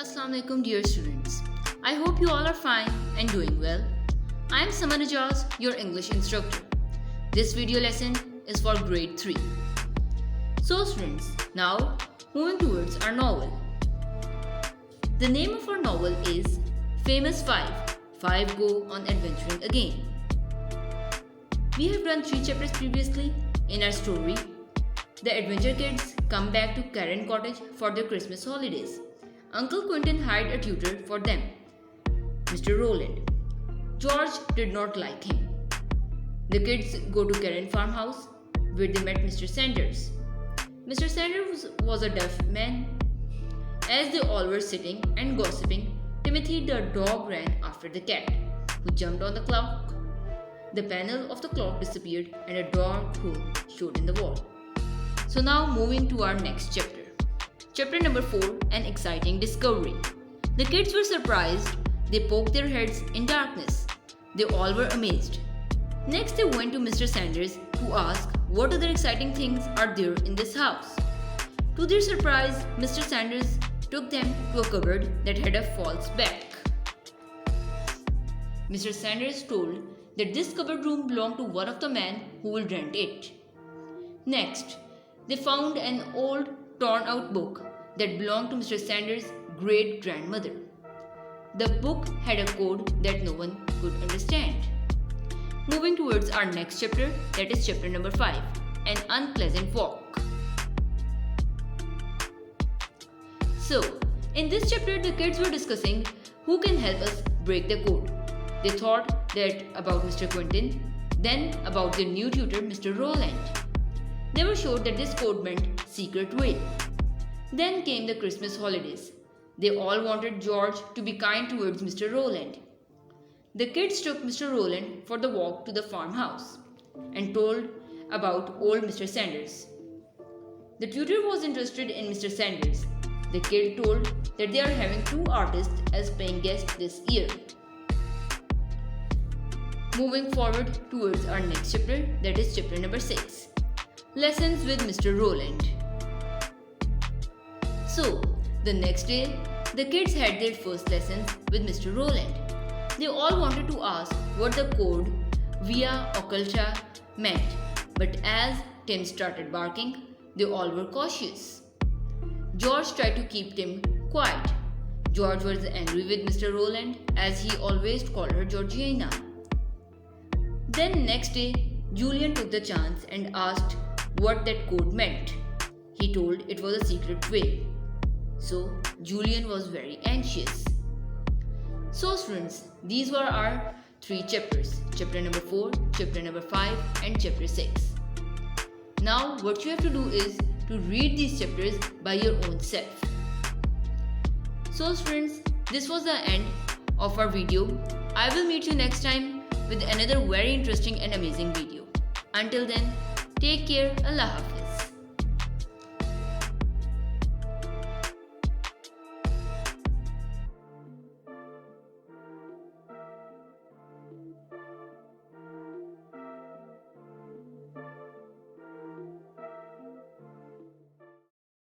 Assalamu alaikum dear students. I hope you all are fine and doing well. I am Samar Najaz, your English instructor. This video lesson is for grade 3. So students, now moving towards our novel. The name of our novel is Famous 5. 5 Go on Adventuring Again. We have done 3 chapters previously in our story. The adventure kids come back to Karen Cottage for their Christmas holidays. Uncle Quentin hired a tutor for them, Mr. Roland. George did not like him. The kids go to Karen farmhouse where they met Mr. Sanders. Mr. Sanders was a deaf man. As they all were sitting and gossiping, Timothy the dog ran after the cat, who jumped on the clock. The panel of the clock disappeared and a dark hole showed in the wall. So now moving to our next chapter. Chapter number 4, An Exciting Discovery. The kids were surprised. They poked their heads in darkness. They all were amazed. Next they went to Mr. Sanders to ask what other exciting things are there in this house. To their surprise, Mr. Sanders took them to a cupboard that had a false back. Mr. Sanders told that this cupboard room belonged to one of the men who will rent it. Next, they found an old torn out book that belonged to Mr. Sanders' great-grandmother. The book had a code that no one could understand. Moving towards our next chapter, that is chapter number 5, An Unpleasant Walk. So, in this chapter, the kids were discussing who can help us break the code. They thought that about Mr. Quentin, then about their new tutor, Mr. Roland. They were sure that this code meant secret way. Then came the Christmas holidays. They all wanted George to be kind towards Mr. Roland. The kids took Mr. Roland for the walk to the farmhouse and told about old Mr. Sanders. The tutor was interested in Mr. Sanders. The kid told that they are having 2 artists as paying guests this year. Moving forward towards our next chapter, that is chapter number 6. Lessons with Mr. Roland. So, the next day, the kids had their first lessons with Mr. Roland. They all wanted to ask what the code Via Occulta meant, but as Tim started barking, they all were cautious. George tried to keep Tim quiet. George was angry with Mr. Roland as he always called her Georgiana. Then next day, Julian took the chance and asked what that code meant. He told it was a secret way. So, Julian was very anxious. So students, these were our 3 chapters. Chapter number 4, chapter number 5 and chapter 6. Now what you have to do is to read these chapters by your own self. So students, this was the end of our video. I will meet you next time with another very interesting and amazing video. Until then, take care. Allah Hafiz.